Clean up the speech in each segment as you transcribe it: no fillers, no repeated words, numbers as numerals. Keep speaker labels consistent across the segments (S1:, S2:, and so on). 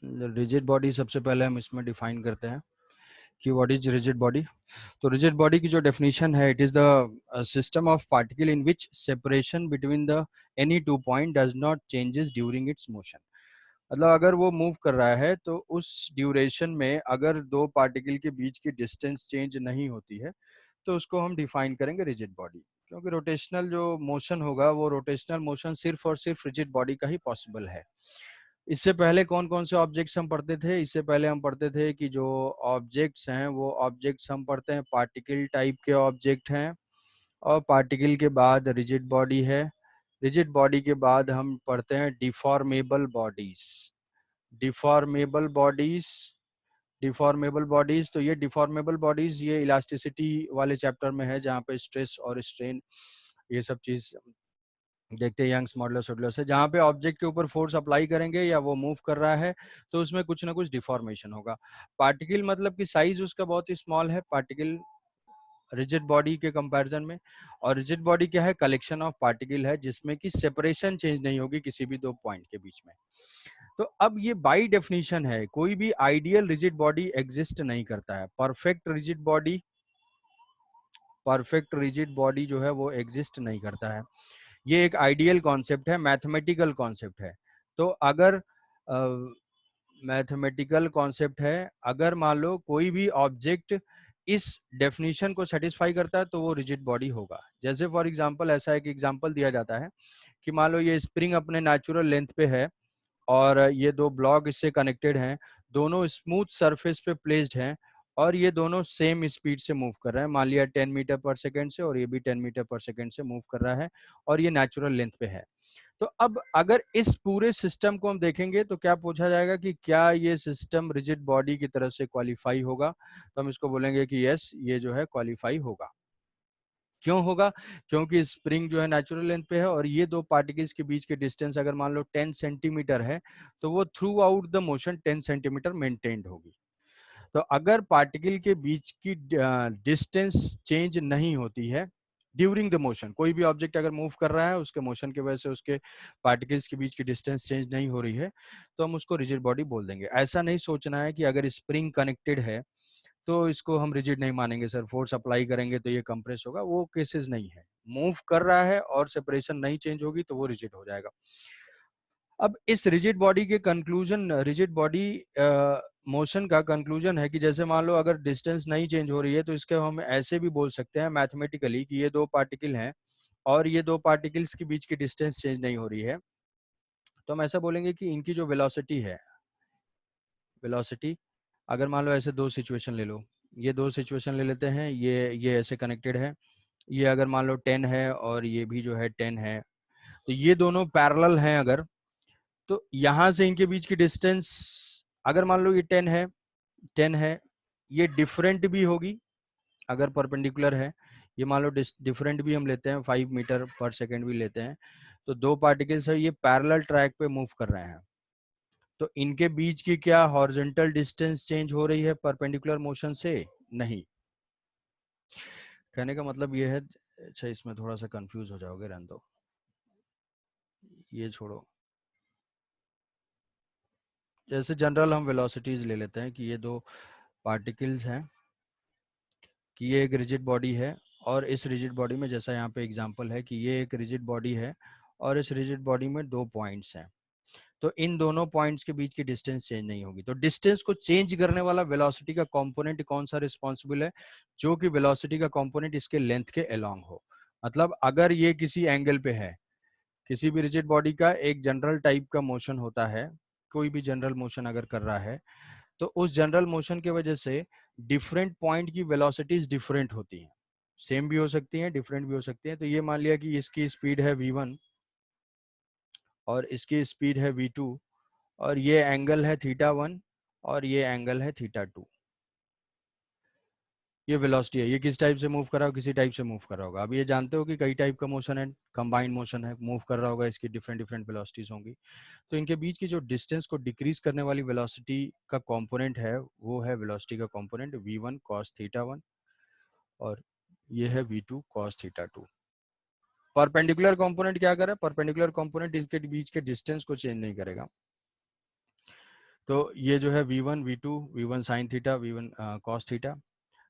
S1: Rigid body सबसे पहले हम इसमें डिफाइन करते हैं कि व्हाट इज रिजिड बॉडी। तो रिजिड बॉडी की जो डेफिनेशन है, it is the system of particle in which separation between the any two point does not changes during its motion. मतलब अगर वो मूव कर रहा है तो उस ड्यूरेशन में अगर दो पार्टिकल के बीच की डिस्टेंस चेंज नहीं होती है तो उसको हम डिफाइन करेंगे रिजिड बॉडी। क्योंकि रोटेशनल जो मोशन होगा वो रोटेशनल मोशन सिर्फ और सिर्फ रिजिड बॉडी का ही पॉसिबल है। इससे पहले कौन कौन से ऑब्जेक्ट्स हम पढ़ते थे? इससे पहले हम पढ़ते थे कि जो ऑब्जेक्ट्स हैं वो ऑब्जेक्ट्स हम पढ़ते हैं पार्टिकल टाइप के ऑब्जेक्ट हैं, और पार्टिकल के बाद रिजिड बॉडी है। रिजिड बॉडी के बाद हम पढ़ते हैं deformable bodies. Deformable bodies, deformable bodies, तो ये डिफॉर्मेबल बॉडीज ये इलास्टिसिटी वाले चैप्टर में है जहाँ पे स्ट्रेस और स्ट्रेन ये सब चीज देखते हैं। यंग्स मॉडुलस वॉडुलस है जहाँ पे ऑब्जेक्ट के ऊपर फोर्स अप्लाई करेंगे या वो मूव कर रहा है तो उसमें कुछ ना कुछ डिफॉर्मेशन होगा। पार्टिकल मतलब कि साइज उसका बहुत ही स्मॉल है पार्टिकल रिजिड बॉडी के कंपैरिजन में। और रिजिड बॉडी क्या है? कलेक्शन ऑफ पार्टिकल है जिसमें कि सेपरेशन चेंज नहीं होगी किसी भी दो पॉइंट के बीच में। तो अब ये बाई डेफिनेशन है, कोई भी आइडियल रिजिड बॉडी एग्जिस्ट नहीं करता है। Perfect rigid body, perfect rigid body जो है वो एग्जिस्ट नहीं करता है। ये एक आइडियल कॉन्सेप्ट है, मैथमेटिकल कॉन्सेप्ट है। तो अगर मैथमेटिकल कॉन्सेप्ट है, अगर मान लो कोई भी ऑब्जेक्ट इस डेफिनेशन को सेटिस्फाई करता है तो वो रिजिड बॉडी होगा। जैसे फॉर एग्जांपल ऐसा एक एग्जांपल दिया जाता है कि मान लो ये स्प्रिंग अपने नेचुरल लेंथ पे है और ये दो ब्लॉक इससे कनेक्टेड हैं, दोनों स्मूथ सरफेस पे प्लेस्ड हैं और ये दोनों सेम स्पीड से मूव कर रहे हैं। मान लिया 10 मीटर पर सेकेंड से, और ये भी 10 मीटर पर सेकेंड से मूव कर रहा है और ये नेचुरल लेंथ पे है। तो अब अगर इस पूरे सिस्टम को हम देखेंगे तो क्या पूछा जाएगा कि क्या ये सिस्टम रिजिड बॉडी की तरफ से क्वालिफाई होगा? तो हम इसको बोलेंगे कि यस, ये जो है क्वालिफाई होगा। क्यों होगा? क्योंकि स्प्रिंग जो है नेचुरल लेंथ पे है और ये दो पार्टिकल्स के बीच की डिस्टेंस अगर मान लो 10 सेंटीमीटर है तो वो through out the motion 10 centimetre maintained होगी। तो अगर पार्टिकल के बीच की डिस्टेंस चेंज नहीं होती है ड्यूरिंग द मोशन, कोई भी ऑब्जेक्ट अगर मूव कर रहा है उसके मोशन की वजह से उसके पार्टिकल्स के बीच की डिस्टेंस चेंज नहीं हो रही है तो हम उसको रिजिड बॉडी बोल देंगे। ऐसा नहीं सोचना है कि अगर स्प्रिंग कनेक्टेड है तो इसको हम रिजिड नहीं मानेंगे सर, फोर्स अप्लाई करेंगे तो ये कंप्रेस होगा, वो केसेस नहीं है। मूव कर रहा है और सेपरेशन नहीं चेंज होगी तो वो रिजिड हो जाएगा। अब इस रिजिड बॉडी के कंक्लूजन, रिजिड बॉडी मोशन का कंक्लूजन है कि जैसे मान लो अगर डिस्टेंस नहीं चेंज हो रही है तो इसके हम ऐसे भी बोल सकते हैं मैथमेटिकली कि ये दो पार्टिकल हैं और ये दो पार्टिकल्स के बीच की डिस्टेंस चेंज नहीं हो रही है। तो हम ऐसा बोलेंगे कि इनकी जो वेलोसिटी है, वेलोसिटी, अगर मान लो ऐसे दो सिचुएशन ले लो, ये दो सिचुएशन ले लेते हैं, ये ऐसे कनेक्टेड है, ये अगर मान लो 10 है और ये भी जो है 10 है, तो ये दोनों पैरेलल हैं अगर, तो यहां से इनके बीच की डिस्टेंस अगर मान लो ये 10 है, 10 है, ये डिफरेंट भी होगी अगर परपेंडिकुलर है। ये मान लो डिफरेंट भी हम लेते हैं, 5 मीटर पर सेकेंड भी लेते हैं। तो दो पार्टिकल्स है, ये पैरेलल ट्रैक पे मूव कर रहे हैं, तो इनके बीच की क्या हॉरिजॉन्टल डिस्टेंस चेंज हो रही है परपेंडिकुलर मोशन से? नहीं। कहने का मतलब ये है, अच्छा इसमें थोड़ा सा कंफ्यूज हो जाओगे, रहने दो, ये छोड़ो। जैसे जनरल हम वेलोसिटीज ले लेते हैं कि ये दो पार्टिकल्स हैं, कि ये एक रिजिड बॉडी है और इस रिजिड बॉडी में, जैसा यहाँ पे एग्जांपल है कि ये एक रिजिड बॉडी है और इस रिजिड बॉडी में दो पॉइंट्स हैं, तो इन दोनों पॉइंट्स के बीच की डिस्टेंस चेंज नहीं होगी। तो डिस्टेंस को चेंज करने वाला वेलोसिटी का कंपोनेंट कौन सा रिस्पॉन्सिबल है? जो कि वेलोसिटी का कंपोनेंट इसके लेंथ के अलोंग हो। मतलब अगर ये किसी एंगल पे है, किसी भी रिजिड बॉडी का एक जनरल टाइप का मोशन होता है, कोई भी जनरल मोशन अगर कर रहा है तो उस जनरल मोशन की वजह से डिफरेंट पॉइंट की वेलोसिटीज डिफरेंट होती हैं, सेम भी हो सकती हैं, डिफरेंट भी हो सकती हैं। तो ये मान लिया कि इसकी स्पीड है v1 और इसकी स्पीड है v2 और ये एंगल है थीटा 1 और ये एंगल है थीटा 2। ये वेलोसिटी है, ये किस टाइप से मूव कर रहा होगा, किसी टाइप से मूव कर रहा होगा। अब ये जानते हो कि कई टाइप का मोशन है, कंबाइंड मोशन है, मूव कर रहा होगा, इसकी डिफरेंट डिफरेंट वेलोसिटीज होंगी। तो इनके बीच की जो डिस्टेंस को डिक्रीज करने वाली वेलोसिटी का कंपोनेंट है वो है वेलोसिटी का कंपोनेंट v1 cos थीटा 1 और ये है v2 cos theta 2। Perpendicular component क्या करे? परपेंडिकुलर कंपोनेंट इसके बीच के डिस्टेंस को चेंज नहीं करेगा। तो ये जो है v1 v2 v1 sin theta v1 cos theta.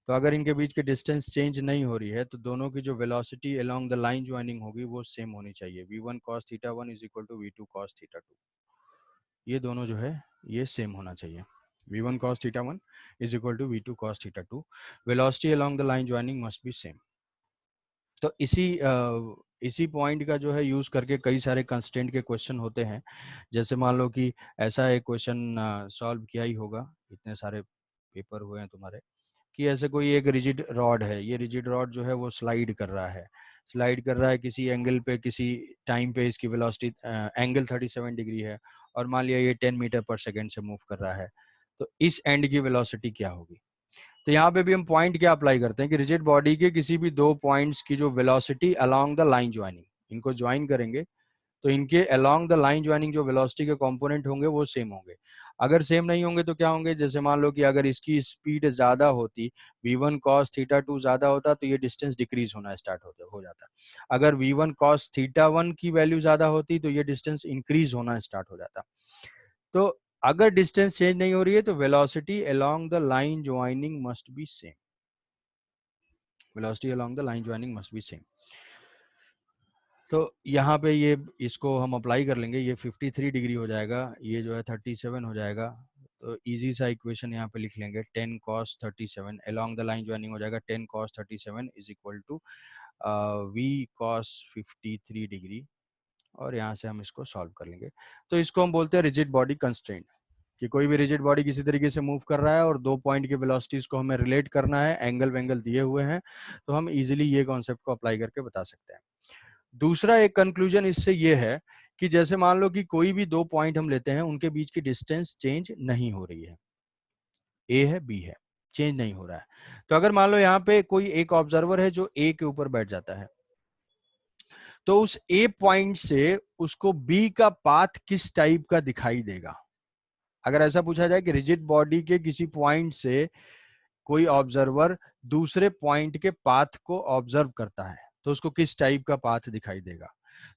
S1: तो अगर इनके बीच की डिस्टेंस चेंज नहीं हो रही है तो दोनों की जो velocity along the line joining होगी वो सेम होनी चाहिए। v1 cos theta 1 is equal to v2 cos theta 2, ये दोनों जो है ये सेम होना चाहिए। v1 cos theta 1 is equal to v2 cos theta 2, velocity along the line joining must be same. तो इसी पॉइंट का जो है यूज करके कई सारे कंस्टेंट के क्वेश्चन होते हैं। जैसे मान लो कि ऐसा एक क्वेश्चन सॉल्व किया ही होगा, इतने सारे पेपर हुए हैं तुम्हारे, कि ऐसे कोई एक रिजिड रॉड है, ये रिजिड रॉड जो है वो स्लाइड कर रहा है किसी एंगल पे, किसी टाइम पे इसकी वेलोसिटी एंगल 37 डिग्री है, और मान लिया ये 10 मीटर पर सेकेंड से मूव कर रहा है, तो इस एंड की वेलोसिटी क्या होगी। तो यहाँ पे भी हम पॉइंट क्या अप्लाई करते हैं कि रिजिड बॉडी के किसी भी दो पॉइंट्स की जो velocity along the line joining, इनको ज्वाइन करेंगे तो इनके अलोंग द लाइन ज्वाइनिंग जो वेलोसिटी के कंपोनेंट होंगे वो सेम होंगे। अगर सेम नहीं होंगे तो क्या होंगे, जैसे मान लो कि अगर इसकी स्पीड ज्यादा होती, v1 cos थीटा 2 ज्यादा होता, तो ये डिस्टेंस डिक्रीज होना स्टार्ट हो जाता। अगर v1 cos थीटा 1 की वैल्यू ज्यादा होती तो ये डिस्टेंस इंक्रीज होना स्टार्ट हो जाता। तो अगर डिस्टेंस चेंज नहीं हो रही है तो velocity along the line joining must be same, velocity along the line joining must be same. तो यहाँ पे ये इसको हम अप्लाई कर लेंगे, ये 53 डिग्री हो जाएगा, ये जो है 37 हो जाएगा। तो इजी सा इक्वेशन यहाँ पे लिख लेंगे, 10 cos 37 along the line joining हो जाएगा 10 cos 37 is equal to v cos 53 degree, और यहाँ से हम इसको सॉल्व कर लेंगे। तो इसको हम बोलते हैं रिजिड बॉडी कंस्ट्रेंट, कि कोई भी रिजिड बॉडी किसी तरीके से मूव कर रहा है और दो पॉइंट की वेलोसिटीज को हमें रिलेट करना है, एंगल वेंगल दिए हुए हैं, तो हम इजीली ये कॉन्सेप्ट को अप्लाई करके बता सकते हैं। दूसरा एक कंक्लूजन इससे ये है कि जैसे मान लो कि कोई भी दो पॉइंट हम लेते हैं, उनके बीच की डिस्टेंस चेंज नहीं हो रही है, ए है बी है, चेंज नहीं हो रहा है। तो अगर मान लो यहाँ पे कोई एक ऑब्जर्वर है जो ए के ऊपर बैठ जाता है, तो उस ए पॉइंट से उसको बी का पाथ किस टाइप का दिखाई देगा। अगर ऐसा पूछा जाए कि रिजिड बॉडी के किसी पॉइंट से कोई ऑब्जर्वर दूसरे पॉइंट के पाथ को ऑब्जर्व करता है, तो उसको किस टाइप का पाथ दिखाई देगा।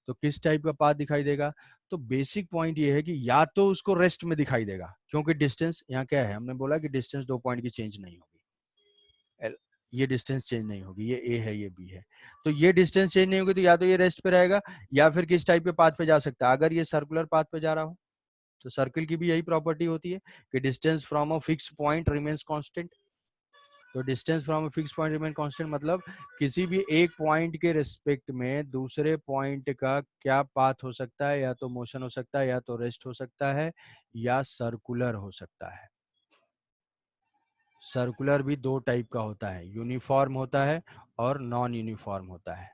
S1: तो किस टाइप का पाथ दिखाई देगा, तो बेसिक पॉइंट ये है कि या तो उसको रेस्ट में दिखाई देगा, क्योंकि डिस्टेंस यहाँ क्या है, हमने बोला कि डिस्टेंस दो पॉइंट की चेंज नहीं होगी, ये डिस्टेंस चेंज नहीं होगी, ये ए है ये बी है, तो ये डिस्टेंस चेंज नहीं होगी, तो या तो ये रेस्ट पे रहेगा, या फिर किस टाइप के पाथ पे जा सकता है, अगर ये सर्कुलर पाथ पे जा रहा हो, तो सर्कल की भी यही प्रॉपर्टी होती है कि distance from a fix point remains constant. तो distance from a fix point remain constant मतलब किसी भी एक पॉइंट के रिस्पेक्ट में दूसरे पॉइंट का क्या पाथ हो सकता है, या तो मोशन हो सकता है, या तो रेस्ट हो सकता है, या सर्कुलर हो सकता है। सर्कुलर भी दो टाइप का होता है, यूनिफॉर्म होता है और नॉन यूनिफॉर्म होता है।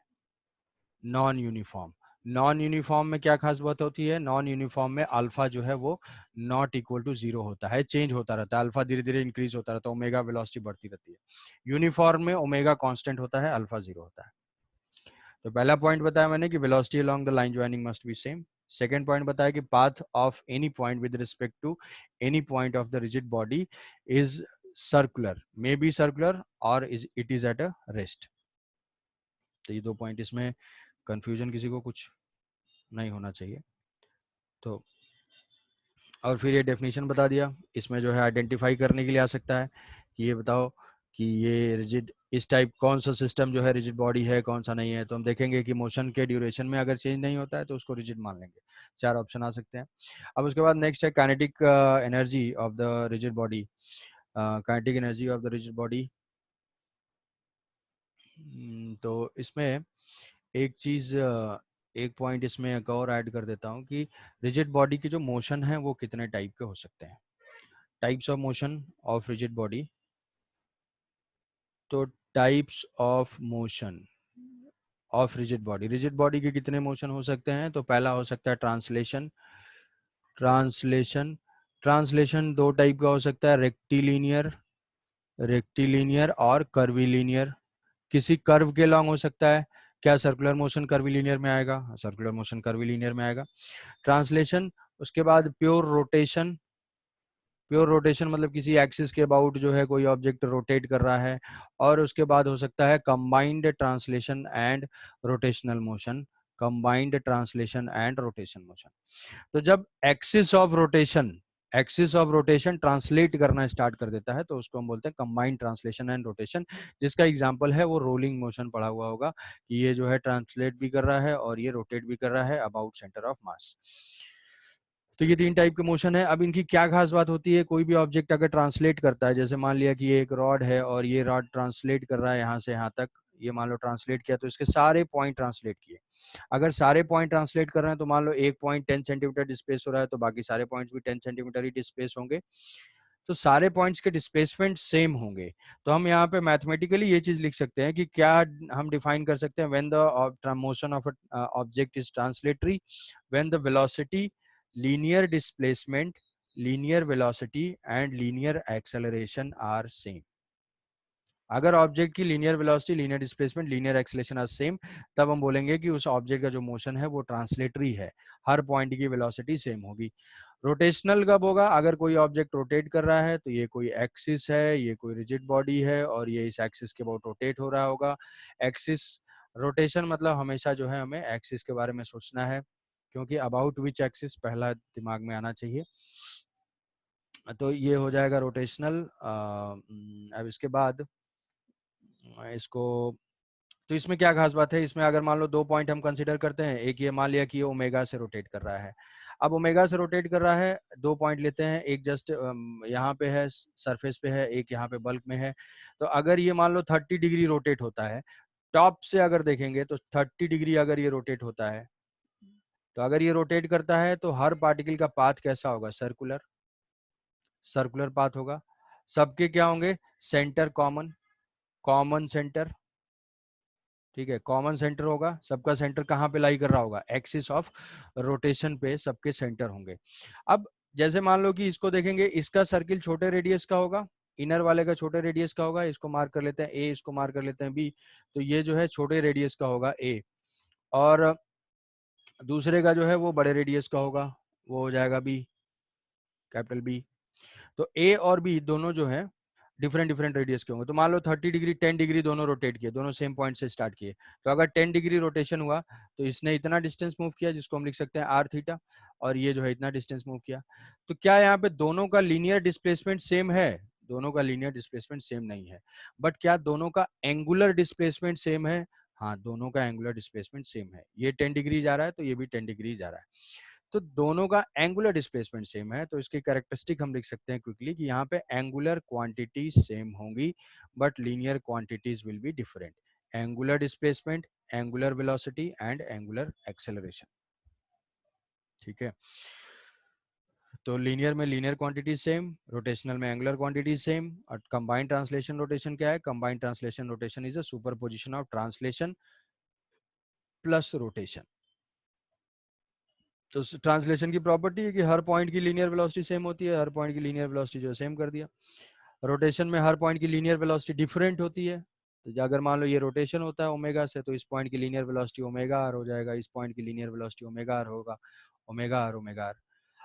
S1: नॉन यूनिफॉर्म में क्या खास बात होती है, नॉन यूनिफॉर्म में अल्फा जो है वो नॉट इक्वल टू जीरो होता है, चेंज होता रहता है, अल्फा धीरे धीरे इंक्रीज होता रहता है, ओमेगा वेलोसिटी बढ़ती रहती है। यूनिफॉर्म में ओमेगा कांस्टेंट होता है, अल्फा जीरो होता है। तो पहला पॉइंट बताया मैंने कि velocity along the line joining must be same. Second point बताया कि path of any point with respect to any point of the rigid body is circular, may be circular और it is at a rest. तो ये दो point, इसमें confusion किसी को कुछ नहीं होना चाहिए। तो और फिर ये डेफिनेशन बता दिया, इसमें जो है आइडेंटिफाई करने के लिए आ सकता है कि ये बताओ कि ये रिजिड इस टाइप कौन सा सिस्टम जो है रिजिड बॉडी है, कौन सा नहीं है। तो हम देखेंगे कि मोशन के ड्यूरेशन में अगर चेंज नहीं होता है तो उसको रिजिड मान लेंगे। चार ऑप्शन आ सकते हैं। अब उसके बाद नेक्स्ट है kinetic energy of the rigid body. Kinetic energy of the rigid body, तो इसमें एक चीज एक पॉइंट इसमें एक और ऐड कर देता हूँ कि रिजिड बॉडी की जो मोशन है वो कितने टाइप के हो सकते हैं। Types of motion of rigid body, तो types of motion of rigid body के कितने मोशन हो सकते हैं। तो पहला हो सकता है ट्रांसलेशन। ट्रांसलेशन ट्रांसलेशन दो टाइप का हो सकता है, रेक्टिलिनियर और कर्विलिनियर। किसी कर्व के लॉन्ग हो सकता है, क्या सर्कुलर मोशन कर्विलिनियर में आएगा, सर्कुलर मोशन कर्विलिनियर में आएगा ट्रांसलेशन। उसके बाद प्योर रोटेशन। प्योर रोटेशन मतलब किसी एक्सिस के अबाउट जो है कोई ऑब्जेक्ट रोटेट कर रहा है। और उसके बाद हो सकता है combined translation and rotational motion. Combined translation and rotation motion. तो जब axis of rotation axis of rotation translate करना स्टार्ट कर देता है, तो उसको हम बोलते हैं कंबाइंड ट्रांसलेशन एंड रोटेशन, जिसका एग्जांपल है वो रोलिंग मोशन पढ़ा हुआ होगा कि ये जो है ट्रांसलेट भी कर रहा है और ये रोटेट भी कर रहा है अबाउट सेंटर ऑफ मास। तो ये 3 टाइप के मोशन है। अब इनकी क्या खास बात होती है, कोई भी ऑब्जेक्ट अगर ट्रांसलेट करता है, जैसे मान लिया कि ये एक रॉड है और ये रॉड ट्रांसलेट कर रहा है यहाँ से यहाँ तक, ये मान लो ट्रांसलेट किया तो इसके सारे पॉइंट ट्रांसलेट किए। अगर सारे पॉइंट ट्रांसलेट कर रहे हैं तो मान लो एक पॉइंट 10 सेंटीमीटर डिस्प्लेस हो रहा है तो बाकी सारे पॉइंट्स भी 10 सेंटीमीटर ही डिस्प्लेस होंगे, तो सारे पॉइंट्स के डिस्प्लेसमेंट सेम होंगे। तो हम यहाँ पे मैथमेटिकली ये चीज लिख सकते हैं कि क्या हम डिफाइन कर सकते हैं, when the motion of object is translatory, when the velocity, linear displacement, linear velocity and linear acceleration are same. अगर ऑब्जेक्ट की linear velocity, linear displacement, linear acceleration are same, तब हम बोलेंगे कि उस ऑब्जेक्ट का जो मोशन है वो ट्रांसलेटरी है, हर पॉइंट की वेलोसिटी सेम होगी। रोटेशनल कब होगा, अगर कोई ऑब्जेक्ट रोटेट कर रहा है तो ये कोई एक्सिस है, ये कोई रिजिड बॉडी है और ये इस एक्सिस के अबाउट रोटेट हो रहा होगा। एक्सिस रोटेशन मतलब हमेशा जो है हमें एक्सिस के बारे में सोचना है, क्योंकि अबाउट विच एक्सिस पहला दिमाग में आना चाहिए। तो ये हो जाएगा रोटेशनल। अब इसके बाद इसको, तो इसमें क्या खास बात है, इसमें अगर मान लो 2 पॉइंट हम कंसीडर करते हैं, एक ये मान लिया कि ये ओमेगा से रोटेट कर रहा है। अब ओमेगा से रोटेट कर रहा है, 2 पॉइंट लेते हैं, एक जस्ट यहाँ पे है, सरफेस पे है, एक यहाँ पे बल्क में है। तो अगर ये मान लो 30 डिग्री रोटेट होता है, टॉप से अगर देखेंगे तो 30 डिग्री अगर ये रोटेट होता है, तो अगर ये रोटेट करता है तो हर पार्टिकल का पाथ कैसा होगा, सर्कुलर, सर्कुलर पाथ होगा। सबके क्या होंगे, सेंटर कॉमन, कॉमन सेंटर, ठीक है, कॉमन सेंटर होगा, सबका सेंटर कहाँ पे लाई कर रहा होगा, एक्सिस ऑफ रोटेशन पे सबके सेंटर होंगे। अब जैसे मान लो कि इसको देखेंगे, इसका सर्किल छोटे रेडियस का होगा, इनर वाले का छोटे रेडियस का होगा, इसको मार्क कर लेते हैं ए, इसको मार्क कर लेते हैं बी, तो ये जो है छोटे रेडियस का होगा ए, और दूसरे का जो है वो बड़े रेडियस का होगा, वो हो जाएगा बी, कैपिटल बी। तो ए और बी दोनों जो है डिफरेंट डिफरेंट रेडियस के होंगे। तो मान लो 30 डिग्री 10 डिग्री दोनों रोटेट किए, दोनों सेम पॉइंट से स्टार्ट किए, तो अगर 10 डिग्री रोटेशन हुआ तो इसने इतना डिस्टेंस मूव किया, जिसको हम लिख सकते हैं आर थीटा, और ये जो है इतना डिस्टेंस मूव किया। तो क्या यहाँ पे दोनों का लीनियर डिस्प्लेसमेंट सेम है, दोनों का लीनियर डिस्प्लेसमेंट सेम नहीं है, बट क्या दोनों का एंगुलर डिस्प्लेसमेंट सेम है, हाँ दोनों का एंगुलर डिस्प्लेसमेंट सेम है, ये 10 डिग्री जा रहा है तो ये भी 10 डिग्री जा रहा है, तो दोनों का एंगुलर डिस्प्लेसमेंट सेम है। तो इसकी कैरेक्टरिस्टिक हम लिख सकते हैं क्विकली कि यहाँ पे एंगुलर क्वांटिटी सेम होंगी but linear quantities will be different, angular displacement, angular velocity and angular acceleration, ठीक है। तो लीनियर में लीनियर क्वांटिटी सेम, रोटेशनल में एंगुलर क्वांटिटी सेम, और कंबाइंड ट्रांसलेशन रोटेशन क्या है, combined translation rotation is a superposition of translation plus rotation. तो translation की प्रॉपर्टी है कि हर पॉइंट की लीनियर वेलोसिटी सेम होती है, हर पॉइंट की लीनियर वेलोसिटी जो है सेम कर दिया। रोटेशन में हर पॉइंट की लीनियर वेलोसिटी डिफरेंट होती है, तो अगर मान लो ये रोटेशन होता है ओमेगा से, तो इस पॉइंट की लीनियर वेलोसिटी ओमेगा आर हो जाएगा, इस पॉइंट की लीनियर वेलोसिटी ओमेगा आर होगा, ओमेगा आर ओमेगा आर।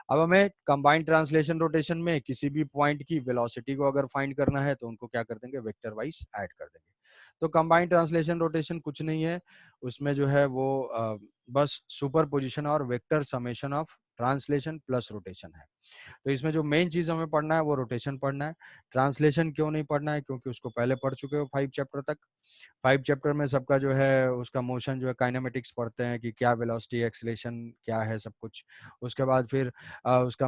S1: अब हमें कंबाइंड ट्रांसलेशन रोटेशन में किसी भी पॉइंट की वेलोसिटी को अगर फाइंड करना है तो उनको क्या कर देंगे, वेक्टर वाइज ऐड कर देंगे। तो कंबाइंड ट्रांसलेशन रोटेशन कुछ नहीं है, उसमें जो है वो बस सुपर पोजिशन और vector summation of translation plus rotation है। तो इसमें जो मेन चीज हमें पढ़ना है वो रोटेशन पढ़ना है, ट्रांसलेशन क्यों नहीं पढ़ना है, क्योंकि उसको पहले पढ़ चुके हो 5 चैप्टर तक। 5 चैप्टर में सबका जो है उसका मोशन जो है काइनेमेटिक्स पढ़ते हैं कि क्या वेलोसिटी एक्सेलरेशन क्या है सब कुछ। उसके बाद फिर उसका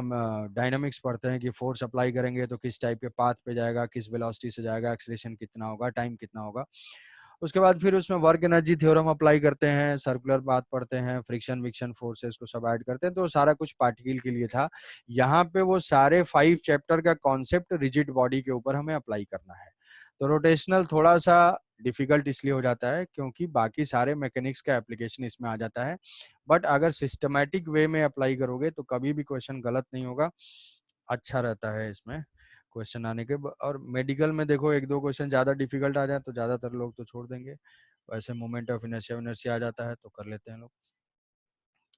S1: डायनामिक्स पढ़ते हैं कि फोर्स अप्लाई करेंगे तो किस टाइप के पाथ पे जाएगा, किस वेलोसिटी से जाएगा, एक्सेलरेशन कितना होगा, टाइम कितना होगा। उसके बाद फिर उसमें वर्क एनर्जी थ्योरम अप्लाई करते हैं, सर्कुलर पाथ पढ़ते हैं, फ्रिक्शन विक्शन फोर्सेस को सब ऐड करते हैं, तो सारा कुछ पार्टिकल के लिए था। यहाँ पे वो सारे 5 चैप्टर का कॉन्सेप्ट रिजिड बॉडी के ऊपर हमें अप्लाई करना है। तो रोटेशनल थोड़ा सा डिफिकल्ट इसलिए हो जाता है क्योंकि बाकी सारे मैकेनिक्स का एप्लीकेशन इसमें आ जाता है, बट अगर सिस्टमैटिक वे में अप्लाई करोगे तो कभी भी क्वेश्चन गलत नहीं होगा, अच्छा रहता है इसमें क्वेश्चन आने के। और मेडिकल में देखो एक दो क्वेश्चन ज्यादा डिफिकल्ट आ जाए तो ज्यादातर लोग तो छोड़ देंगे, वैसे मोमेंट ऑफ इनर्शिया इनर्शिया आ जाता है तो कर लेते हैं लोग।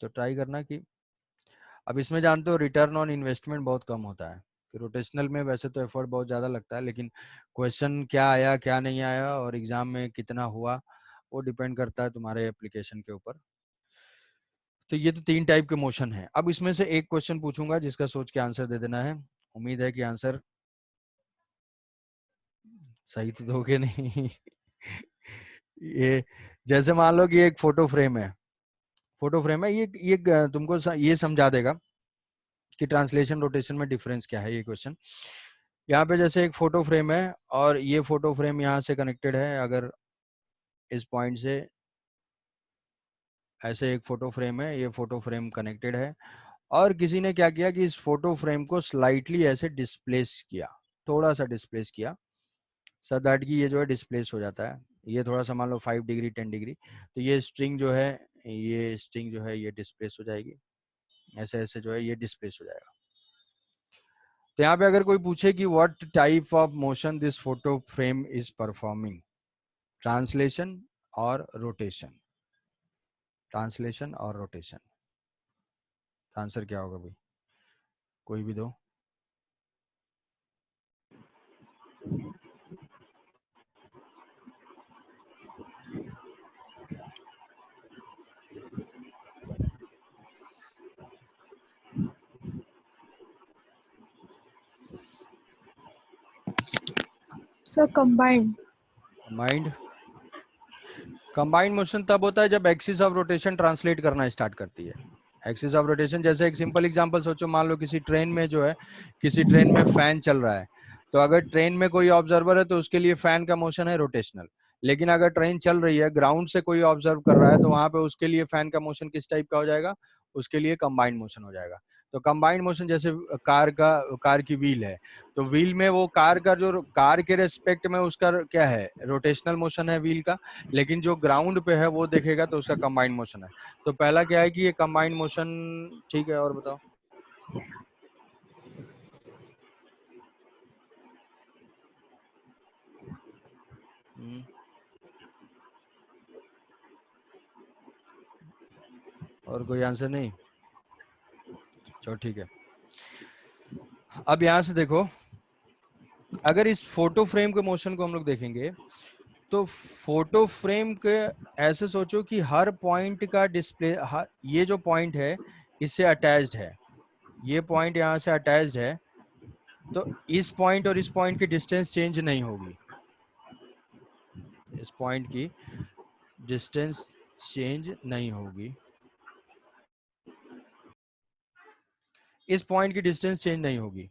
S1: तो ट्राई करना कि, अब इसमें जानते हो रिटर्न ऑन इन्वेस्टमेंट बहुत कम होता है, कि रोटेशनल में वैसे तो एफर्ट बहुत ज़्यादा लगता है, लेकिन क्वेश्चन क्या आया क्या नहीं आया और एग्जाम में कितना हुआ वो डिपेंड करता है तुम्हारे एप्लीकेशन के ऊपर। तो ये तो 3 टाइप के मोशन है। अब इसमें से एक क्वेश्चन पूछूंगा जिसका सोच के आंसर दे देना है। उम्मीद है कि आंसर सही तो दोगे नहीं। ये जैसे मान लो कि एक फोटो फ्रेम है, फोटो फ्रेम है, ये तुमको ये समझा देगा कि ट्रांसलेशन रोटेशन में डिफरेंस क्या है ये क्वेश्चन। यहाँ पे जैसे एक फोटो फ्रेम है और ये फोटो फ्रेम यहाँ से कनेक्टेड है, अगर इस पॉइंट से ऐसे एक फोटो फ्रेम है, ये फोटो फ्रेम कनेक्टेड है, और किसी ने क्या किया कि इस फोटो फ्रेम को स्लाइटली ऐसे डिस्प्लेस किया, थोड़ा सा डिस्प्लेस किया, सो दैट कि ये जो है डिस्प्लेस हो जाता है। ये थोड़ा सा मान लो 5 डिग्री 10 डिग्री, तो ये स्ट्रिंग जो है, ये स्ट्रिंग जो है ये डिस्प्लेस हो जाएगी, ऐसे ऐसे जो है ये डिस्प्लेस हो जाएगा। तो यहाँ पे अगर कोई पूछे कि what type of motion this photo frame is performing, translation और रोटेशन, ट्रांसलेशन और रोटेशन, आंसर क्या होगा भाई, कोई भी दो।
S2: Sir combined.
S1: Mind, combined motion तब होता है जब एक्सिस ऑफ रोटेशन ट्रांसलेट करना स्टार्ट करती है। एक्सिस ऑफ रोटेशन, जैसे एक सिंपल एग्जांपल सोचो, मान लो किसी ट्रेन में जो है, किसी ट्रेन में फैन चल रहा है, तो अगर ट्रेन में कोई ऑब्जर्वर है तो उसके लिए फैन का मोशन है रोटेशनल। लेकिन अगर ट्रेन चल रही है, ग्राउंड से कोई ऑब्जर्व कर रहा है, तो वहां पे उसके लिए फैन का मोशन किस टाइप का हो जाएगा, उसके लिए कंबाइंड मोशन हो जाएगा। तो कंबाइंड मोशन जैसे कार की व्हील है, तो व्हील में वो कार का जो कार के रेस्पेक्ट में उसका क्या है, रोटेशनल मोशन है व्हील का, लेकिन जो ग्राउंड पे है वो देखेगा तो उसका कंबाइंड मोशन है। तो पहला क्या है कि ये कंबाइंड मोशन, ठीक है, और बताओ। और कोई आंसर नहीं, चलो ठीक है। अब यहां से देखो, अगर इस फोटो फ्रेम के मोशन को हम लोग देखेंगे, तो फोटो फ्रेम के ऐसे सोचो कि हर पॉइंट का डिस्प्ले, ये जो पॉइंट है इससे अटैच्ड है, ये पॉइंट यहां से अटैच्ड है, तो इस पॉइंट और इस पॉइंट की डिस्टेंस चेंज नहीं होगी, इस पॉइंट की डिस्टेंस चेंज नहीं होगी, इस पॉइंट की डिस्टेंस चेंज नहीं होगी,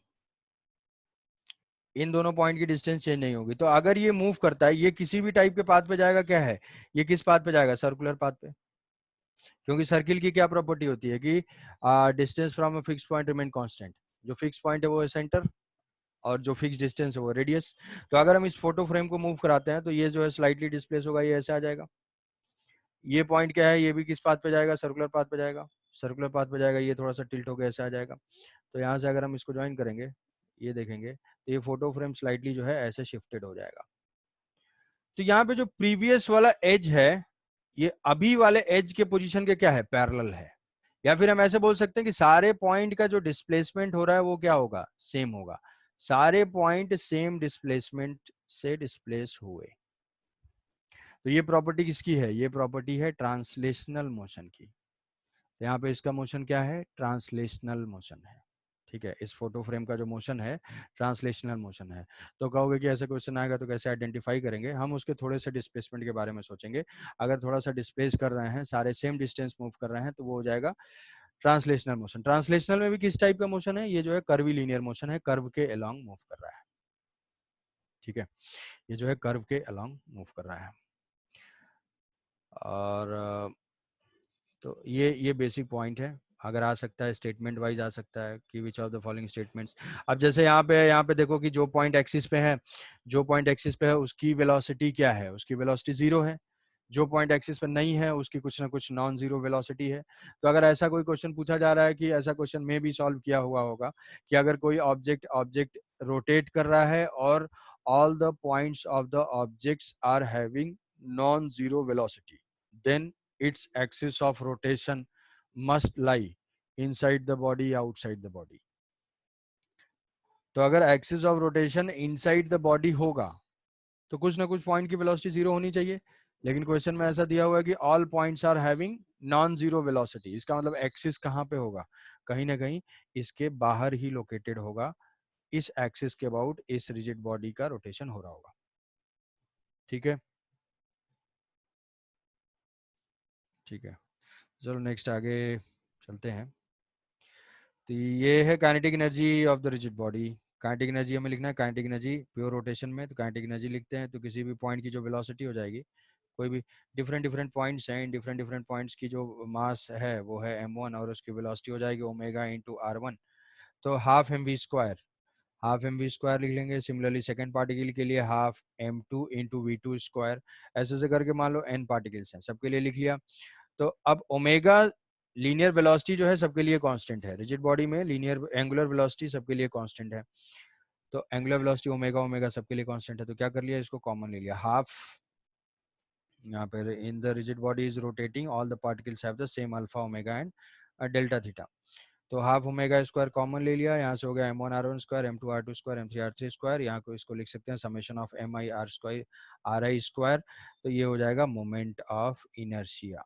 S1: इन दोनों पॉइंट की डिस्टेंस चेंज नहीं होगी। तो अगर ये मूव करता है, ये किसी भी टाइप के पाथ पे जाएगा, क्या है, ये किस पाथ पे जाएगा, सर्कुलर पाथ पे, क्योंकि सर्किल की क्या प्रॉपर्टी होती है कि distance from a fix point remain constant, जो फिक्स पॉइंट है वो है सेंटर, और जो फिक्स डिस्टेंस है वो रेडियस। तो अगर हम इस फोटो फ्रेम को मूव कराते हैं तो ये जो है स्लाइटली डिस्प्लेस होगा, ये ऐसे आ जाएगा। ये पॉइंट क्या है, ये भी किस पाथ पे जाएगा, सर्कुलर पाथ पे जाएगा, सर्कुलर पाथ पे जाएगा, ये थोड़ा सा टिल्ट होकर ऐसे आ जाएगा। तो यहाँ से अगर हम इसको ज्वाइन करेंगे, ये देखेंगे तो ये फोटो फ्रेम स्लाइटली जो है ऐसे शिफ्टेड हो जाएगा। तो यहाँ पे जो प्रीवियस वाला एज है, ये अभी वाले एज के पोजीशन के क्या है, पैरेलल है। या फिर हम ऐसे बोल सकते हैं कि सारे पॉइंट का जो डिस्प्लेसमेंट हो रहा है वो क्या होगा, सेम होगा, सारे पॉइंट सेम डिस्प्लेसमेंट से डिस्प्लेस हुए। तो ये प्रॉपर्टी किसकी है, ये प्रॉपर्टी है ट्रांसलेशनल मोशन की। तो यहाँ पे इसका मोशन क्या है, ट्रांसलेशनल मोशन है। ठीक है, इस फोटो फ्रेम का जो मोशन है ट्रांसलेशनल मोशन है। तो कहोगे कि ऐसा क्वेश्चन आएगा तो कैसे आइडेंटिफाई करेंगे, हम उसके थोड़े से डिस्प्लेसमेंट के बारे में सोचेंगे। अगर थोड़ा सा डिस्प्लेस कर रहे हैं, सारे सेम डिस्टेंस मूव कर रहे हैं, तो वो हो जाएगा ट्रांसलेशनल मोशन। ट्रांसलेशनल में भी किस टाइप का मोशन है, ये जो है कर्वी लीनियर मोशन है, कर्व के अलोंग मूव कर रहा है। ठीक है, ये जो है कर्व के अलोंग मूव कर रहा है। और तो ये बेसिक पॉइंट है। अगर आ सकता है स्टेटमेंट वाइज आ सकता है कि which of the following statements. अब जैसे यहाँ पे देखो कि जो पॉइंट एक्सिस पे है, जो पॉइंट एक्सिस पे है उसकी वेलोसिटी क्या है, उसकी वेलोसिटी 0 है। जो पॉइंट एक्सिस पे नहीं है उसकी कुछ ना कुछ नॉन जीरो वेलोसिटी है। तो अगर ऐसा कोई क्वेश्चन पूछा जा रहा है, कि ऐसा क्वेश्चन में भी सॉल्व किया हुआ होगा कि अगर कोई ऑब्जेक्ट ऑब्जेक्ट रोटेट कर रहा है और all the points of the objects are having non zero velocity, then its axis of rotation must lie inside the body, outside the body। तो अगर axis of rotation inside the body होगा तो कुछ ना कुछ पॉइंट की velocity 0 होनी चाहिए। लेकिन क्वेश्चन में ऐसा दिया हुआ है कि all points are having non zero velocity. इसका मतलब एक्सिस कहाँ पे होगा, कहीं ना कहीं इसके बाहर ही लोकेटेड होगा, इस एक्सिस के अबाउट इस रिजिड बॉडी का रोटेशन हो रहा होगा। ठीक है, ठीक है, चलो नेक्स्ट आगे चलते हैं। तो ये है kinetic energy of the rigid body. Kinetic energy हमें लिखना है, काइनेटिक एनर्जी प्योर रोटेशन में, तो काइनेटिक एनर्जी लिखते हैं तो किसी भी पॉइंट की जो वेलोसिटी हो जाएगी, कोई भी डिफरेंट डिफरेंट पॉइंट्स हैं, इन डिफरेंट डिफरेंट पॉइंट्स की जो मास है वो है m1 और उसकी वेलोसिटी हो जाएगी ओमेगा इंटू r1, तो half M V square, half M V square लिख लेंगे। सिमिलरली सेकंड पार्टिकल के लिए half m2 into V two square, ऐसे ऐसे करके मान लो n पार्टिकल्स हैं, सबके लिए लिख लिया। तो अब ओमेगा लीनियर वेलोसिटी जो है सबके लिए कांस्टेंट है, रिजिड बॉडी में लीनियर एंगुलर वेलोसिटी सबके लिए कांस्टेंट है, तो एंगुलर वेलोसिटी ओमेगा ओमेगा सबके लिए कांस्टेंट है, तो क्या कर लिया, इसको कॉमन ले लिया, हाफ यहाँ पे in the rigid body is rotating all the particles have the same alpha omega and delta theta, तो हाफ ओमेगा स्क्वायर कॉमन ले लिया, यहाँ से हो गया m1 r1 square, m2 r2 square, m3 r3 square, यहाँ को इसको लिख सकते हैं summation of mi r square ri square, तो ये हो जाएगा moment of inertia,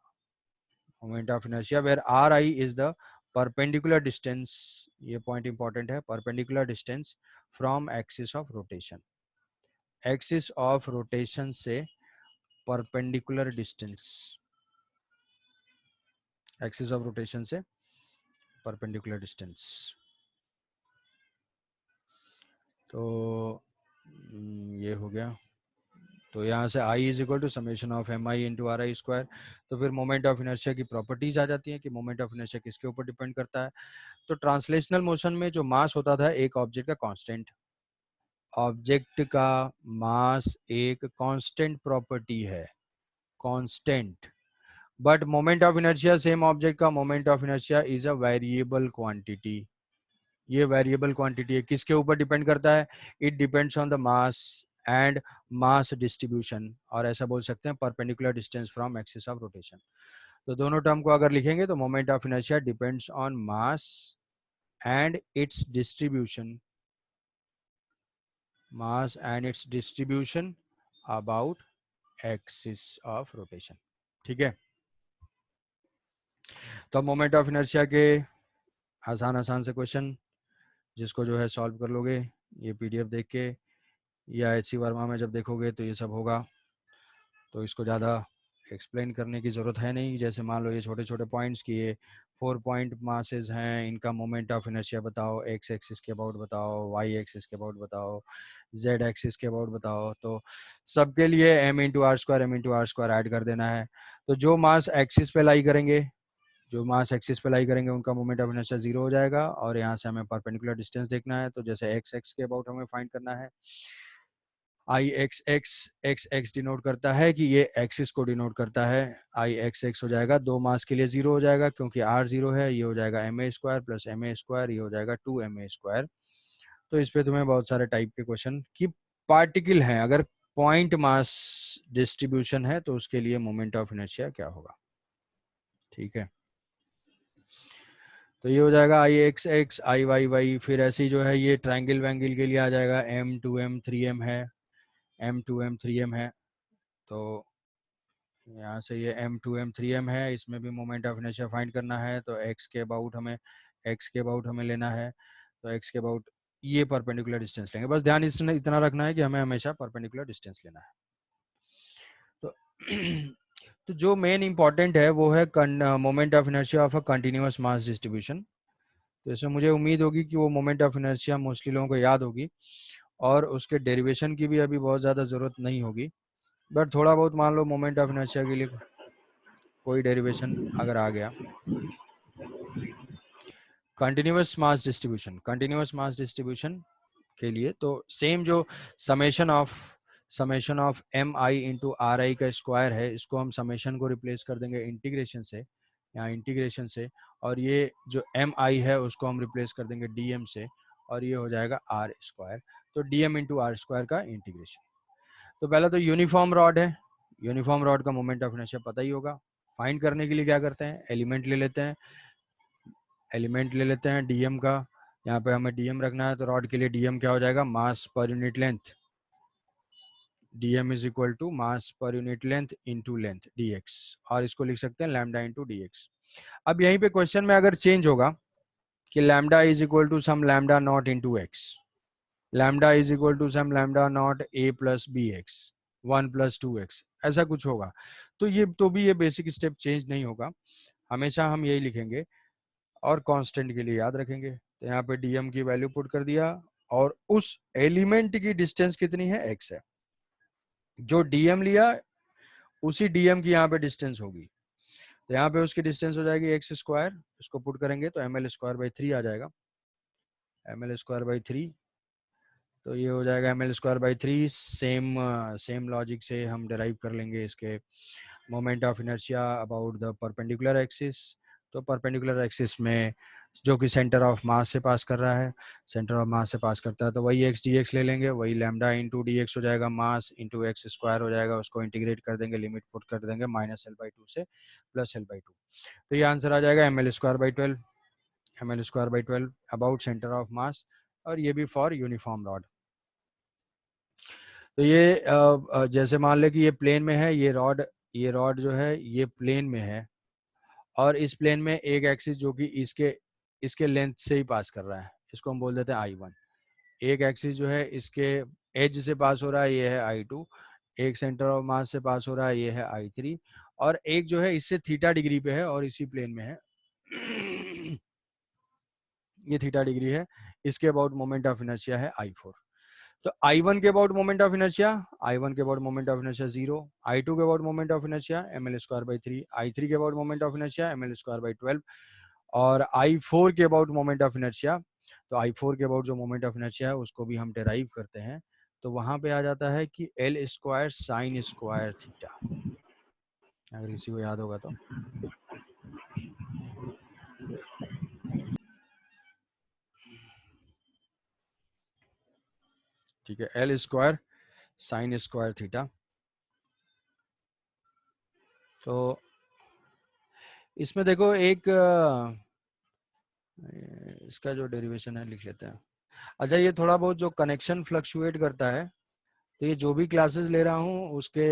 S1: moment of inertia where ri is the perpendicular distance, ये पॉइंट इंपॉर्टेंट है, perpendicular distance from axis of rotation, axis of rotation से perpendicular distance, axis of rotation से perpendicular distance, तो ये हो गया, तो यहाँ से I is equal to summation of M I into are i square, तो फिर मोमेंट ऑफ इनर्शिया की प्रॉपर्टीज आ जाती हैं कि मोमेंट ऑफ इनर्शिया किसके ऊपर डिपेंड करता है, तो ट्रांसलेशनल मोशन में जो मास होता था एक ऑब्जेक्ट का कांस्टेंट, ऑब्जेक्ट का मास एक कांस्टेंट प्रॉपर्टी है, constant, but moment of inertia same object का moment of inertia is a variable quantity, ये वेरिएबल क्वांटिटी है, किसके ऊपर डिपेंड करता है, it depends on the mass and mass distribution, और ऐसा बोल सकते हैं perpendicular distance from axis of rotation, तो दोनों टर्म को अगर लिखेंगे तो moment of inertia depends on mass and its distribution, mass and its distribution about axis of rotation. ठीक है, तो मोमेंट ऑफ इनर्शिया के आसान आसान से क्वेश्चन जिसको जो है सॉल्व कर लोगे, ये पीडीएफ देख के या एच सी वर्मा में जब देखोगे तो ये सब होगा, तो इसको ज़्यादा एक्सप्लेन करने की ज़रूरत है नहीं, जैसे मान लो ये छोटे छोटे पॉइंट्स की ये 4 पॉइंट मासेस हैं, इनका मोमेंट ऑफ इनर्शिया बताओ, एक्स एक्सिस के अबाउट बताओ, वाई एक्सिस के अबाउट बताओ, जेड एक्सिस के अबाउट बताओ, तो सबके लिए m into R square add कर देना है, तो जो मास एक्सिस पे लाई करेंगे, जो मास एक्सिस पे लाई करेंगे उनका मोमेंट ऑफ इनर्शिया 0 हो जाएगा, और यहाँ से हमें परपेंडिकुलर डिस्टेंस देखना है, तो जैसे एक्स एक्स के अबाउट हमें फाइंड करना है, I x x x x denote करता है कि ये एक्सिस को डिनोट करता है, आई एक्स एक्स हो जाएगा, दो मास के लिए 0 हो जाएगा क्योंकि आर 0 है, ये हो जाएगा M A square plus M A square, ये हो जाएगा 2ma², तो इस पे तुम्हें बहुत सारे टाइप के क्वेश्चन की पार्टिकल हैं, अगर पॉइंट मास डिस्ट्रीब्यूशन है तो उसके लिए मोमेंट ऑफ इनर्शिया क्या होगा। ठीक है, तो ये हो जाएगा आई एक्स एक्स आई वाई वाई, फिर ऐसे ही जो है ये ट्रायंगल वैंगल के लिए आ जाएगा m2m3m है, m2m3m है, तो यहाँ से ये m2m3m है, इसमें भी मोमेंट ऑफ इनर्शिया फाइंड करना है, तो x के अबाउट हमें लेना है, तो x के अबाउट ये परपेंडिकुलर डिस्टेंस लेंगे, बस ध्यान इसमें इतना रखना है कि हमें हमेशा परपेंडिकुलर डिस्टेंस लेना है। तो तो जो मेन इंपॉर्टेंट है वो है moment of inertia of a continuous mass distribution, तो इसमें मुझे उम्मीद होगी कि वो मोमेंट ऑफ इनर्शिया मोस्टली लोगों को याद होगी, और उसके डेरिवेशन की भी अभी बहुत ज़्यादा ज़रूरत नहीं होगी, बट थोड़ा बहुत मान लो मोमेंट ऑफ इनर्शिया के लिए कोई डेरिवेशन अगर आ गया, कंटिन्यूअस मास डिस्ट्रीब्यूशन के लिए तो सेम जो summation of M I into are I का स्क्वायर है, इसको हम समेशन को रिप्लेस कर देंगे इंटीग्रेशन से, यहाँ इंटीग्रेशन से, और ये जो एम आई है उसको हम रिप्लेस कर देंगे डी एम से, और ये हो जाएगा आर स्क्वायर, तो D M into R square का इंटीग्रेशन। तो पहला तो यूनिफॉर्म रॉड है, यूनिफॉर्म रॉड का मोमेंट ऑफ इनर्शिया पता ही होगा, फाइंड करने के लिए क्या करते हैं, एलिमेंट ले लेते हैं, एलिमेंट ले लेते हैं डीएम का, यहाँ पे हमें डीएम रखना है, तो रॉड के लिए डीएम क्या हो जाएगा, mass per unit length, dm is equal to mass per unit length into length dx, और इसको लिख सकते हैं लैम्डा इनटू dx। अब यहीं पे क्वेश्चन में अगर चेंज होगा कि lambda is equal to some lambda not into x, lambda is equal to some lambda not a plus B X, 1 plus 2x, ऐसा कुछ होगा, तो भी ये बेसिक स्टेप चेंज नहीं होगा, हमेशा हम यही लिखेंगे और कांस्टेंट के लिए याद रखेंगे। तो यहाँ पे dm की वैल्यू पुट कर दिया, और उस एलिमेंट की डिस्टेंस कितनी है, x है, जो dm लिया उसी dm की यहाँ पे डिस्टेंस होगी, तो यहाँ पे उसकी डिस्टेंस हो जाएगी एक्स स्क्वायर, इसको पुट करेंगे तो ml स्क्वायर बाई 3 आ जाएगा, ml स्क्वायर बाई 3, तो ये हो जाएगा ml square by 3। Same logic से हम डिराइव कर लेंगे इसके moment of inertia about the perpendicular axis. तो परपेंडिकुलर एक्सिस में जो कि सेंटर ऑफ मास से पास कर रहा है, सेंटर ऑफ मास से पास करता है, तो वही एक्स डी एक्स ले लेंगे, वही लैम्डा इंटू डी एक्स हो जाएगा, मास इंटू एक्स स्क्वायर हो जाएगा, उसको इंटीग्रेट कर देंगे, लिमिट पुट कर देंगे -L/2 से +L/2, तो ये आंसर आ जाएगा ml square by 12, ml square by 12 about centre of mass, और ये भी फॉर यूनिफॉर्म रॉड। तो ये जैसे मान ले कि ये प्लेन में है, ये रॉड जो है ये प्लेन में है, और इस प्लेन में एक एक्सिस जो कि इसके लेंथ से ही पास कर रहा है, इसको हम बोल देते हैं I1। एक एक्सिस जो है इसके एज से पास हो रहा है, ये है I2। एक सेंटर ऑफ मास से पास हो रहा है, ये है I3। और एक जो है इससे थीटा डिग्री पे है और इसी प्लेन में है ये थीटा डिग्री है, इसके अबाउट मोमेंट ऑफ इनर्शिया है I4। तो I1 के about moment of inertia, I1 के about moment of inertia 0, I2 के about moment of inertia ml square by 3, I3 के about moment of inertia ml square by 12, और I4 के about moment of inertia, तो I4 के about जो moment of inertia है उसको भी हम डिराइव करते हैं, तो वहां पे आ जाता है कि L square sine square theta, अगर किसी को याद होगा तो। ठीक है, L square sine square theta. तो इसमें देखो एक इसका जो डेरिवेशन है लिख लेते हैं। अच्छा, ये थोड़ा बहुत जो कनेक्शन फ्लक्चुएट करता है, तो ये जो भी क्लासेस ले रहा हूँ उसके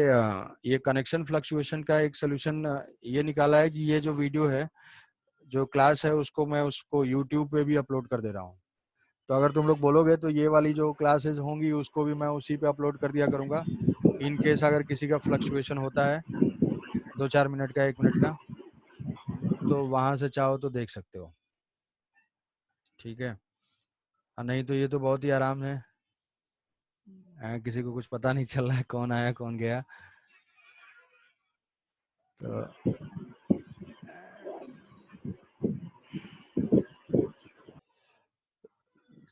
S1: ये कनेक्शन फ्लक्चुएशन का एक सोल्यूशन ये निकाला है कि ये जो वीडियो है, जो क्लास है, उसको मैं उसको यूट्यूब पे भी अपलोड कर दे रहा हूँ। तो अगर तुम लोग बोलोगे तो ये वाली जो क्लासेस होंगी उसको भी मैं उसी पे अपलोड कर दिया करूँगा, इन केस अगर किसी का फ्लक्चुएशन होता है 2-4 मिनट का, 1 मिनट का, तो वहाँ से चाहो तो देख सकते हो। ठीक है, नहीं तो ये तो बहुत ही आराम है, किसी को कुछ पता नहीं चल रहा है कौन आया कौन गया।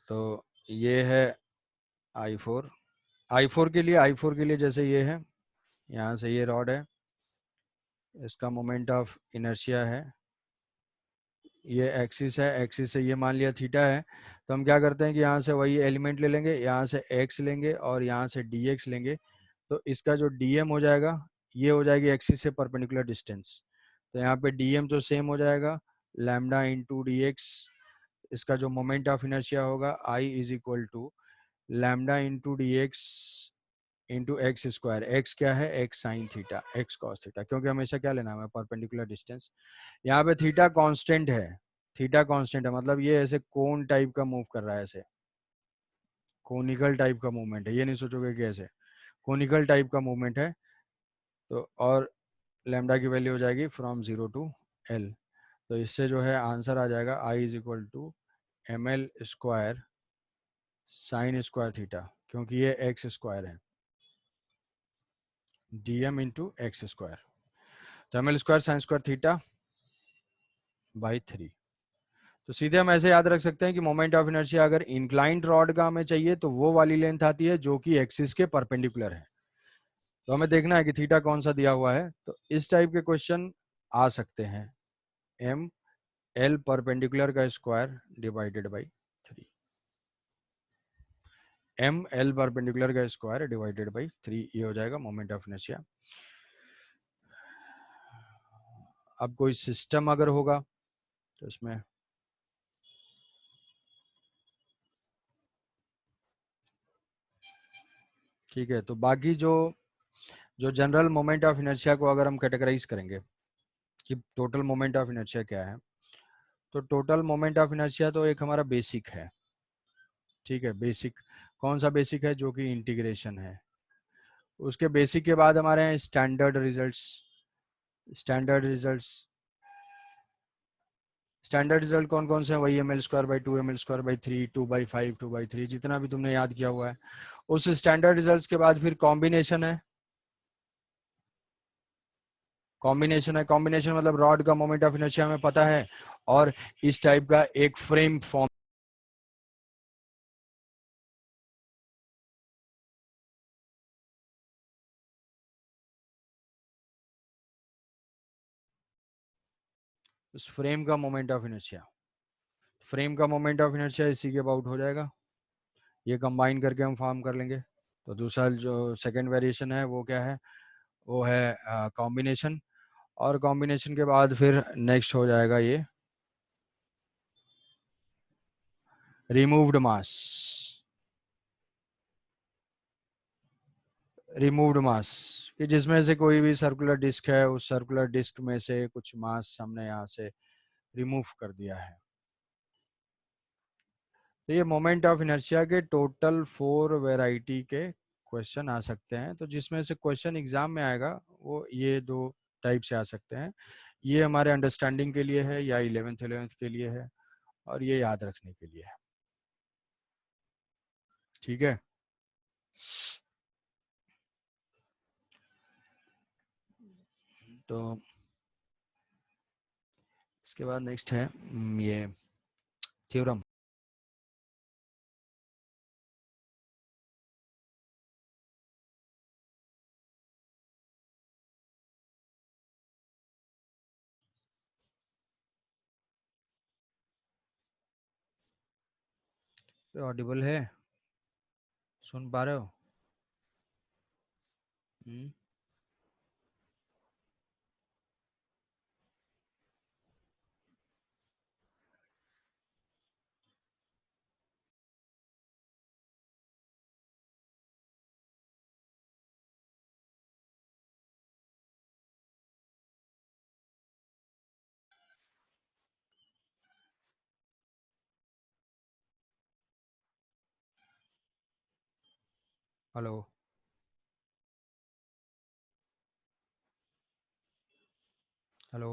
S1: तो ये है I4। I4 के लिए जैसे ये है, यहाँ से ये रॉड है, इसका मोमेंट ऑफ इनर्शिया है, ये एक्सिस है, एक्सिस से ये मान लिया थीटा है, तो हम क्या करते हैं कि यहाँ से वही एलिमेंट ले लेंगे, यहाँ से x लेंगे और यहाँ से dx लेंगे, तो इसका जो dm हो जाएगा, ये हो जाएगी एक्सिस से परपेंडिकुलर डिस्टेंस, तो यहाँ पे dm तो सेम हो जाएगा लैम्डा इंटू डी एक्स, इसका जो मोमेंट ऑफ इनर्शिया होगा I is equal to lambda into D X into X square, X क्या है, X sine theta, X cos theta, क्योंकि हमेशा क्या लेना है, परपेंडिकुलर डिस्टेंस। यहाँ पे थीटा कांस्टेंट है, थीटा कांस्टेंट है, मतलब ये ऐसे कोन टाइप का मूव कर रहा है, ऐसे कोनिकल टाइप का मूवमेंट है, ये नहीं सोचोगे कि ऐसे कोनिकल टाइप का मूवमेंट है। तो और लैम्डा की वैल्यू हो जाएगी फ्रॉम 0 टू L, तो इससे जो है आंसर आ जाएगा I is equal to ml square sine square theta, क्योंकि ये एक्स स्क्वायर है, dm इंटू एक्स स्क्वायर, तो ml square sine square theta by 3। तो सीधे हम ऐसे याद रख सकते हैं कि मोमेंट ऑफ इनर्शिया अगर इंक्लाइंड रॉड का हमें चाहिए तो वो वाली लेंथ आती है जो कि एक्सिस के परपेंडिकुलर है, तो हमें देखना है कि थीटा कौन सा दिया हुआ है, तो इस टाइप के क्वेश्चन आ सकते हैं, एम एल परपेंडिकुलर का square divided by 3, M L perpendicular का स्क्वायर डिवाइडेड बाई 3, ये हो जाएगा मोमेंट ऑफ इनर्शिया। अब कोई सिस्टम अगर होगा तो इसमें ठीक है, तो बाकी जो जो जनरल मोमेंट ऑफ इनर्शिया को अगर हम कैटेगराइज करेंगे कि टोटल मोमेंट ऑफ इनर्शिया क्या है, तो टोटल मोमेंट ऑफ इनर्शिया तो एक हमारा बेसिक है। ठीक है, बेसिक कौन सा बेसिक है? जो कि इंटीग्रेशन है। उसके बेसिक के बाद हमारे हैं standard results. Standard results, standard result कौन कौन से हैं? वही ml²/2 ml²/3 2/5 2/3 जितना भी तुमने याद किया हुआ है। उस स्टैंडर्ड रिजल्ट्स के बाद फिर कॉम्बिनेशन है। कॉम्बिनेशन है, कॉम्बिनेशन मतलब रॉड का मोमेंट ऑफ इनर्शिया हमें पता है, और इस टाइप का एक फ्रेम फॉर्म। उस फ्रेम का मोमेंट ऑफ इनर्शिया, फ्रेम का मोमेंट ऑफ इनर्शिया इसी के अबाउट हो जाएगा। ये कंबाइन करके हम फॉर्म कर लेंगे। तो दूसरा जो सेकंड वेरिएशन है वो क्या है? वो है कॉम्बिनेशन। और कॉम्बिनेशन के बाद फिर नेक्स्ट हो जाएगा ये रिमूव्ड मास। रिमूव्ड मास कि जिसमें से कोई भी सर्कुलर डिस्क है, उस सर्कुलर डिस्क में से कुछ मास हमने यहाँ से रिमूव कर दिया है। तो ये मोमेंट ऑफ इनर्शिया के टोटल 4 वैरायटी के क्वेश्चन आ सकते हैं। तो जिसमें से क्वेश्चन एग्जाम में आएगा वो ये दो टाइप से आ सकते हैं। ये हमारे अंडरस्टैंडिंग के लिए है या 11th के लिए है, और ये याद रखने के लिए है। ठीक है, तो इसके बाद नेक्स्ट है ये थ्योरम। ऑडिबल है? सुन पा रहे हो? हम्म। हेलो? हेलो?